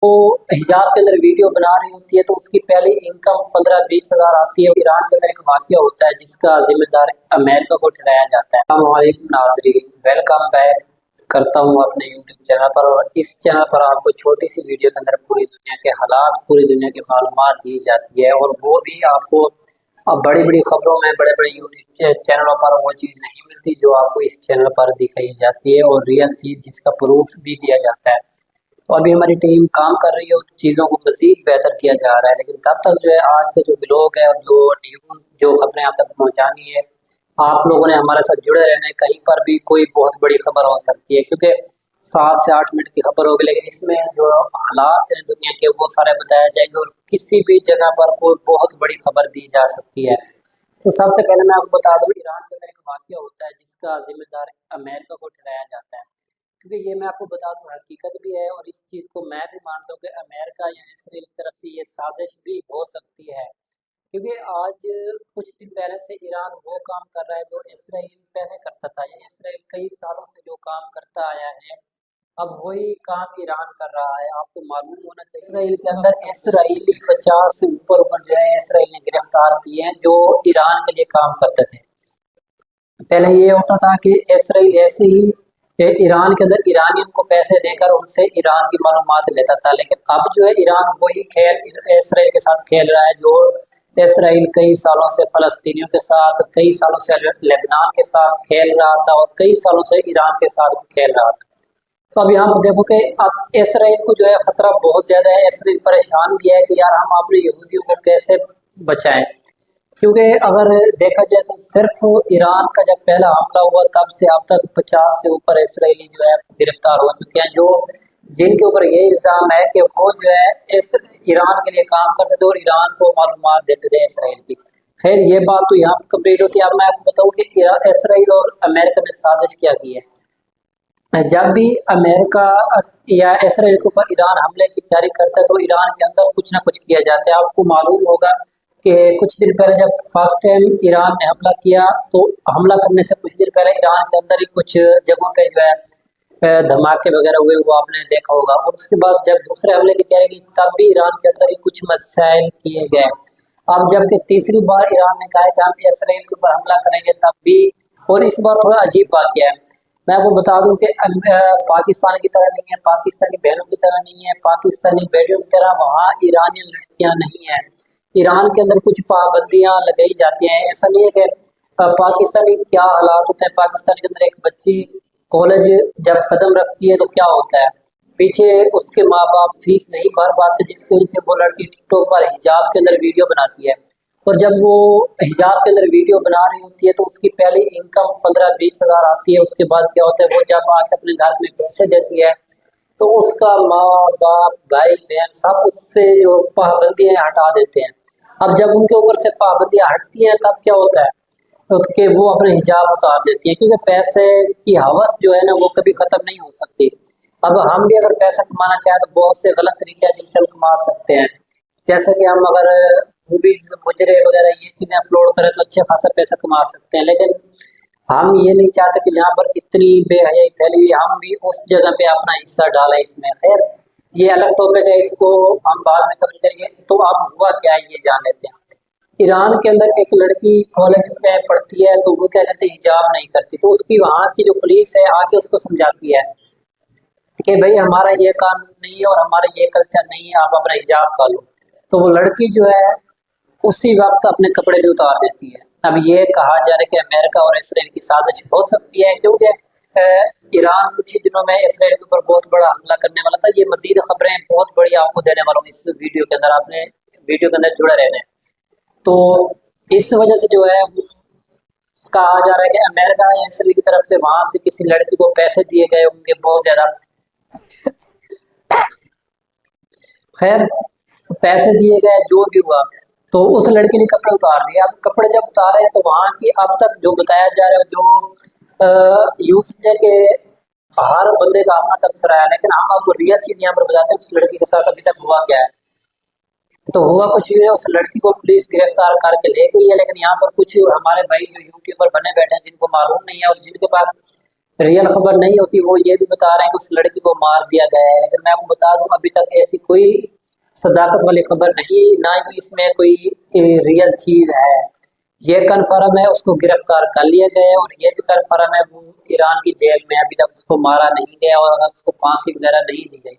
वो हिजाब के अंदर वीडियो बना रही होती है तो उसकी पहली इनकम 15-20 हज़ार आती है। ईरान के अंदर एक वाक़या होता है जिसका जिम्मेदार अमेरिका को ठहराया जाता है। अस्सलाम नाज़रीन, वेलकम बैक करता हूँ अपने यूट्यूब चैनल पर। और इस चैनल पर आपको छोटी सी वीडियो के अंदर पूरी दुनिया के हालात, पूरी दुनिया की मालूमात दी जाती है, और वो भी आपको अब बड़ी बड़ी खबरों में, बड़े बड़े यूट्यूब चैनलों पर वो चीज़ नहीं मिलती जो आपको इस चैनल पर दिखाई जाती है, और रियल चीज़ जिसका प्रूफ भी दिया जाता है। तो अभी हमारी टीम काम कर रही है और चीज़ों को मज़ीद बेहतर किया जा रहा है, लेकिन तब तक जो है आज के जो ब्लॉग है और जो न्यूज़, जो खबरें आप तक पहुंचानी है, आप लोगों ने हमारे साथ जुड़े रहना है। कहीं पर भी कोई बहुत बड़ी खबर हो सकती है, क्योंकि 7 से 8 मिनट की खबर होगी, लेकिन इसमें जो हालात हैं दुनिया के वो सारे बताए जाएंगे, और किसी भी जगह पर कोई बहुत बड़ी खबर दी जा सकती है। तो सबसे पहले मैं आपको बता दूं, ईरान के अंदर एक वाक़या होता है जिसका जिम्मेदार अमेरिका को ठहराया जाता है। क्योंकि ये मैं आपको बता दूं हकीकत भी है, और इस चीज़ को मैं भी मानता हूँ कि अमेरिका या इसराइल की तरफ से ये साजिश भी हो सकती है। क्योंकि आज कुछ दिन पहले से ईरान वो काम कर रहा है जो इसराइल पहले करता था, या इसराइल कई सालों से जो काम करता आया है, अब वही काम ईरान कर रहा है। आपको मालूम होना चाहिए, इसराइल के अंदर इसराइली 50 से ऊपर जो है इसराइल ने गिरफ्तार किए हैं जो ईरान के लिए काम करते थे। पहले ये होता था कि इसराइल ऐसे ही ईरान के अंदर ईरानियन को पैसे देकर उनसे ईरान की मालूमात लेता था, लेकिन अब जो है ईरान वही खेल इसराइल के साथ खेल रहा है जो इसराइल कई सालों से फ़लस्तीनियों के साथ, कई सालों से लेबनान के साथ खेल रहा था, और कई सालों से ईरान के साथ खेल रहा था। तो अब यहाँ पर देखो कि अब इसराइल को जो है खतरा बहुत ज़्यादा है। इसराइल परेशान भी है कि यार हम अपने यहूदियों को कैसे बचाएं, क्योंकि अगर देखा जाए तो सिर्फ ईरान का जब पहला हमला हुआ तब से अब तक 50 से ऊपर इसराइली जो है गिरफ्तार हो चुके हैं, जो जिनके ऊपर ये इल्ज़ाम है कि वो जो है इस ईरान के लिए काम करते थे और ईरान को मालूमात देते थे इसराइल की। खैर ये बात तो यहाँ कंप्लीट होती है। अब मैं आपको बताऊँ कि इसराइल और अमेरिका ने साजिश क्या की है। जब भी अमेरिका या इसराइल के ऊपर ईरान हमले की तैयारी करता है तो ईरान के अंदर कुछ ना कुछ किया जाता है। आपको मालूम होगा कि कुछ दिन पहले जब फर्स्ट टाइम ईरान ने हमला किया, तो हमला करने से कुछ दिन पहले ईरान के अंदर ही कुछ जगहों पे जो है धमाके वगैरह हुए, वो आपने देखा होगा। और उसके बाद जब दूसरे हमले की तैयारी की तब भी ईरान के अंदर ही कुछ मिसाइल किए गए। अब जबकि तीसरी बार ईरान ने कहा है कि हम इसराइल के ऊपर हमला करेंगे तब भी, और इस बार थोड़ा अजीब वाक़या है। मैं आपको बता दूं कि पाकिस्तान की तरह नहीं है, पाकिस्तानी बहनों की तरह नहीं है, पाकिस्तानी बेटियों की तरह वहाँ ईरानी लड़कियां नहीं है। ईरान के अंदर कुछ पाबंदियां लगाई जाती हैं। ऐसा नहीं है कि पाकिस्तानी क्या हालात होते हैं। पाकिस्तान के अंदर एक बच्ची कॉलेज जब कदम रखती है तो क्या होता है, पीछे उसके माँ बाप फीस नहीं भर पाते, जिसकी वजह से वो लड़की टिकटॉक पर हिजाब के अंदर वीडियो बनाती है। और जब वो हिजाब के अंदर वीडियो बना रही होती है तो उसकी पहली इनकम 15-20 हज़ार आती है। उसके बाद क्या होता है, वो जब आके अपने घर में पैसे देती है तो उसका माँ बाप, भाई बहन सब उससे जो पाबंदियां हटा देते हैं। अब जब उनके ऊपर से पाबंदियां हटती हैं तब क्या होता है कि वो अपने हिजाब उतार देती है, क्योंकि पैसे की हवस जो है ना वो कभी खत्म नहीं हो सकती। अब हम भी अगर पैसा कमाना चाहें तो बहुत से गलत तरीके हैं जिनसे हम कमा सकते हैं। जैसे कि हम अगर मूवीज, मुजरे वगैरह ये चीज़ें अपलोड करें तो अच्छे खासा पैसा कमा सकते हैं, लेकिन हम ये नहीं चाहते कि जहाँ पर इतनी बेहयाई फैली हुई हम भी उस जगह पे अपना हिस्सा डालें इसमें। खैर ये अलग टॉपिक है, इसको हम बाद में कवर करेंगे। तो अब हुआ क्या है ये जान लेते हैं। ईरान के अंदर एक लड़की कॉलेज में पढ़ती है तो वो क्या कहते हैं, हिजाब नहीं करती, तो उसकी वहाँ की जो पुलिस है आके उसको समझाती है कि भाई हमारा ये कानून नहीं है और हमारा ये कल्चर नहीं है, आप अपना हिजाब का लो। तो वो लड़की जो है उसी वक्त अपने कपड़े भी उतार देती है। अब ये कहा जा रहा है कि अमेरिका और इसराइल की साजिश हो सकती है, क्योंकि ईरान कुछ ही दिनों में इसराइल के ऊपर बहुत बड़ा हमला करने वाला था। ये मजीद खबरें बहुत बड़ी आपको देने वाला हूँ इस वीडियो के अंदर, आपने वीडियो के अंदर जुड़े रहना है। तो इस वजह से जो है कहा जा रहा है कि अमेरिका या इसराइल की तरफ से वहां से किसी लड़की को पैसे दिए गए होंगे बहुत ज्यादा। खैर पैसे दिए गए जो भी हुआ, तो उस लड़की ने कपड़े उतार दिए। अब कपड़े जब उतारे हैं तो वहां की अब तक जो बताया जा रहा है, जो यूज है कि हर बंदे का अपना तबसरा है, लेकिन हम आपको रियल चीज यहाँ पर बताते हैं उस लड़की के साथ अभी तक हुआ क्या है। तो हुआ कुछ ये, उस लड़की को पुलिस गिरफ्तार करके ले गई है, लेकिन यहाँ पर कुछ हमारे भाई जो यूट्यूबर बने बैठे हैं जिनको मालूम नहीं है और जिनके पास रियल खबर नहीं होती, वो ये भी बता रहे हैं कि उस लड़की को मार दिया गया है। लेकिन मैं आपको बता दूं अभी तक ऐसी कोई सदाकत वाली खबर नहीं, ना ही इसमें कोई रियल चीज है। ये कन्फर्म है उसको गिरफ्तार कर लिया गया है, और ये भी कन्फर्म है वो ईरान की जेल में अभी तक उसको मारा नहीं गया और उसको फांसी वगैरह नहीं दी गई।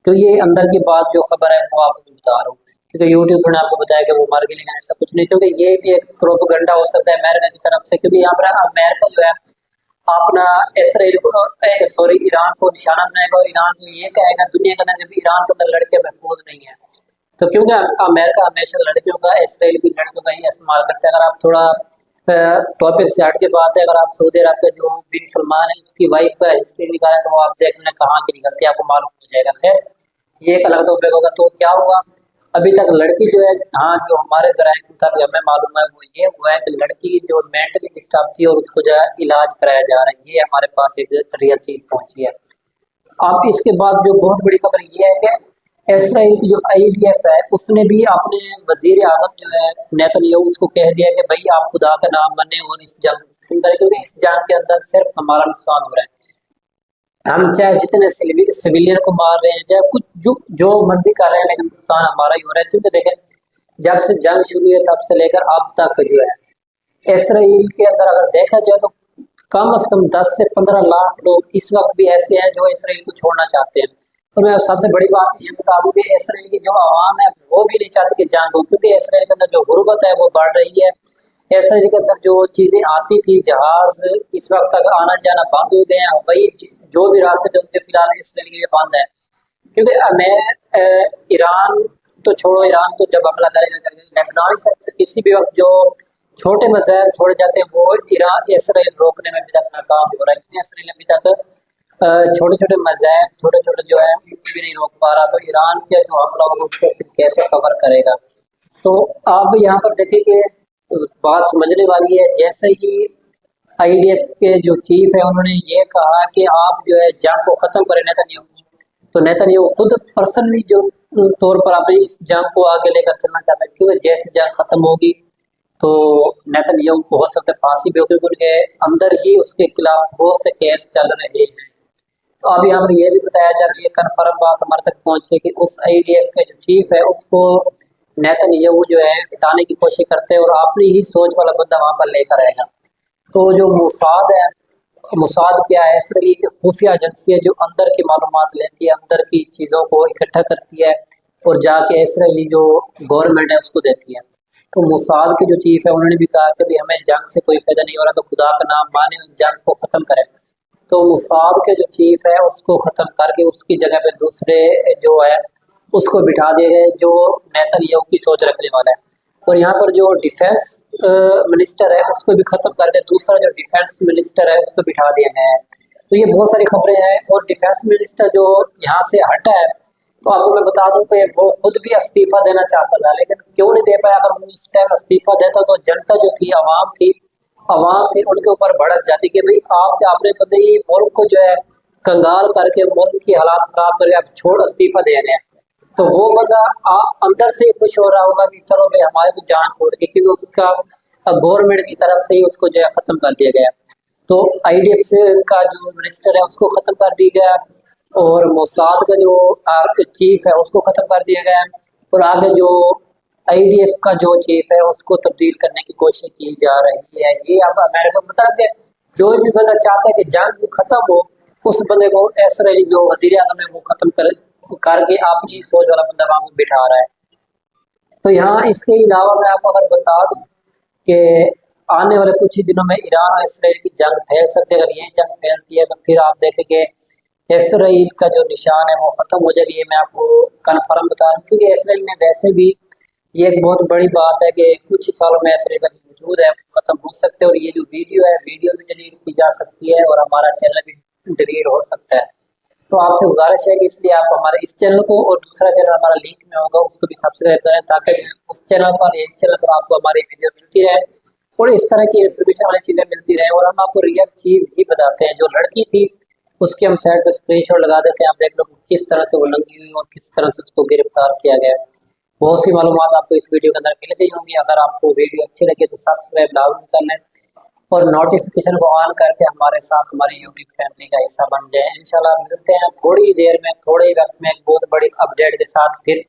तो ये अंदर की बात जो खबर है वो आपको बता रहा हूँ, क्योंकि यूट्यूब ने आपको बताया कि वो मर गई, लेकिन ऐसा कुछ नहीं, क्योंकि ये भी एक प्रोपेगेंडा हो सकता है अमेरिका की तरफ से, क्योंकि यहाँ पर अमेरिका जो है अपना इसराइल को सॉरी ईरान को निशाना बनाएगा और ईरान को ये कहेगा दुनिया के अंदर जब ईरान के अंदर लड़के महफूज नहीं है। तो क्योंकि अमेरिका हमेशा लड़कियों का, इसराइल भी लड़कियों का ही इस्तेमाल करता है। अगर आप थोड़ा टॉपिक से हट के बात है, अगर आप सऊदी अरब का जो बिन सलमान है उसकी वाइफ का हिस्ट्री निकालें तो वो आप देख लें कहाँ की निकलती है, आपको मालूम हो जाएगा। खैर ये एक अलग टॉपिक होगा। तो क्या हुआ अभी तक लड़की जो है, हाँ जो हमारे जराये के मुताबिक हमें मालूम है वो ये हुआ है कि लड़की जो मेंटली डिस्टर्ब थी और उसको जो है इलाज कराया जा रहा है, ये हमारे पास एक रियल चीज पहुंची है। अब इसके बाद जो बहुत बड़ी खबर ये है कि इसराइल की जो आईडीएफ है उसने भी अपने वजीर आजम जो है नेतन्याहू उसको कह दिया कि भाई आप खुदा का नाम माने और इस जंग खत्म करें, क्योंकि इस जंग के अंदर सिर्फ हमारा नुकसान हो रहा है। हम चाहे जितने सिविलियन को मार रहे हैं, चाहे कुछ जो मर्जी कर रहे हैं, लेकिन नुकसान हमारा ही हो रहा है। क्योंकि देखें जब से जंग शुरू हुई तब से लेकर अब तक जो है इसराइल के अंदर अगर देखा जाए तो कम से कम 10 से 15 लाख लोग इस वक्त भी ऐसे हैं जो इसराइल को छोड़ना चाहते हैं। और मैं सबसे बड़ी बात ये बता दूं कि इसराइल की जो आवाम है वो भी नहीं चाहती कि जंग हो, क्योंकि इसराइल के अंदर जो गुर्बत है वो बढ़ रही है। इसराइल के अंदर जो चीजें आती थी, जहाज इस वक्त तक आना जाना बंद हो गए हैं, हवाई जो भी रास्ते थे उनके फिलहाल इसराइल के लिए बंद है। क्योंकि मैं ईरान तो छोड़ो, ईरान तो जब हमला करेगा करेगा, लेबनान की तरफ से किसी भी वक्त जो छोटे मज़ाइल छोड़े जाते हैं वो ईरान इसराइल रोकने में अभी तक नाकाम हो रहा है। इसराइल अभी तक छोटे छोटे मज़ाइल छोटे छोटे जो है भी नहीं रोक पा रहा। तो ईरान के जो हमला होगा उसको फिर कैसे कवर करेगा। तो आप यहाँ पर देखिए कि बात समझने वाली है। जैसे ही आईडीएफ के जो चीफ है उन्होंने ये कहा कि आप जो है जंग को ख़त्म करें नेतन्याहू, तो नेतन्याहू खुद पर्सनली जो तौर पर अपने इस जंग को आगे लेकर चलना चाहता है, क्योंकि जैसे जंग ख़त्म होगी तो नेतन्याहू को हो सकता है फांसी भी हो, क्योंकि उनके अंदर ही उसके खिलाफ बहुत से केस चल रहे हैं। तो अब यहाँ पर यह भी बताया जा रहा है, कन्फर्म बात हमारे तक पहुंची है कि उस आईडीएफ के जो चीफ है उसको नेतन्याहू जो है हटाने की कोशिश करते हैं और अपनी ही सोच वाला बंदा वहाँ पर लेकर आएगा। तो जो मुसाद है, मुसाद क्या है, इसराइली की खुफिया एजेंसी है जो अंदर की मालूमात लेती है, अंदर की चीज़ों को इकट्ठा करती है और जाके इसराइली जो गवर्नमेंट है उसको देती है। तो मुसाद के जो चीफ है उन्होंने भी कहा कि भाई हमें जंग से कोई फायदा नहीं हो रहा, तो खुदा का नाम माने जंग को ख़त्म करें। तो मुसाद के जो चीफ है उसको ख़त्म करके उसकी जगह पे दूसरे जो है उसको बिठा दिए गए जो नेतन्याहू की सोच रखने वाला है। और यहाँ पर जो डिफेंस मिनिस्टर है उसको भी ख़त्म करके दूसरा जो डिफेंस मिनिस्टर है उसको बिठा दिया गया है। तो ये बहुत सारी खबरें हैं। और डिफेंस मिनिस्टर जो यहाँ से हटा है, तो आपको मैं बता दूं कि वो खुद भी इस्तीफा देना चाहता था, लेकिन क्यों नहीं दे पाया। अगर वो उस टाइम इस्तीफा देता तो जनता जो थी, आवाम फिर उनके ऊपर भड़क जाती कि भाई आप अपने बंदे ही मुल्क को जो है कंगाल करके मुल्क की हालात खराब करके आप छोड़ इस्तीफा दे रहे हैं। तो वो बंदा अंदर से ही खुश हो रहा होगा कि चलो भाई हमारी तो जान छोड़ गई, क्योंकि उसका गवर्नमेंट की तरफ से ही उसको जो है ख़त्म कर दिया गया। तो आईडीएफ से का जो मिनिस्टर है उसको ख़त्म कर दिया गया और मोसाद का जो चीफ है उसको ख़त्म कर दिया गया। और आगे जो आईडीएफ का जो चीफ है उसको तब्दील करने की कोशिश की जा रही है। ये अब अमेरिका मतलब है जो भी बंदा चाहता है कि जंग ख़त्म हो, उस बंदे को इसराइली जो वजीर आज़म है वो ख़त्म करके अपनी सोच वाला बंदा वहाँ पर बिठा रहा है। तो यहाँ इसके अलावा मैं आपको अगर बता दूँ कि आने वाले कुछ ही दिनों में ईरान और इसराइल की जंग फैल सकती है। अगर ये जंग फैलती है तो फिर आप देखेंगे इसराइल का जो निशान है वो ख़त्म हो जाएगी। ये मैं आपको कन्फर्म बता रहा हूँ, क्योंकि इसराइल ने वैसे भी, ये एक बहुत बड़ी बात है कि कुछ ही सालों में इसराइल का जो वजूद है वो ख़त्म हो सकता है। और ये जो वीडियो है, वीडियो भी डिलीट की जा सकती है और हमारा चैनल भी डिलीट हो सकता है। तो आपसे गुजारिश है कि इसलिए आप हमारे इस चैनल को और दूसरा चैनल हमारा लिंक में होगा उसको भी सब्सक्राइब करें, ताकि उस चैनल पर इस चैनल पर आपको हमारी वीडियो मिलती रहे और इस तरह की इन्फॉर्मेशन वाली चीज़ें मिलती रहे। और हम आपको रियल चीज़ ही बताते हैं। जो लड़की थी उसके हम साइड पर स्क्रीनशॉट लगा देते हैं, आप देख लो किस तरह से वो नंगी हुई और किस तरह से उसको गिरफ्तार किया गया। बहुत सी मालूमात आपको इस वीडियो के अंदर मिल गई होंगी। अगर आपको वीडियो अच्छी लगे तो सब्सक्राइब लाजमी कर लें। और नोटिफिकेशन को ऑन करके हमारे साथ हमारी यूट्यूब फैमिली का हिस्सा बन जाए। इंशाल्लाह मिलते हैं थोड़ी देर में, थोड़े ही वक्त में एक बहुत बड़ी अपडेट के साथ फिर।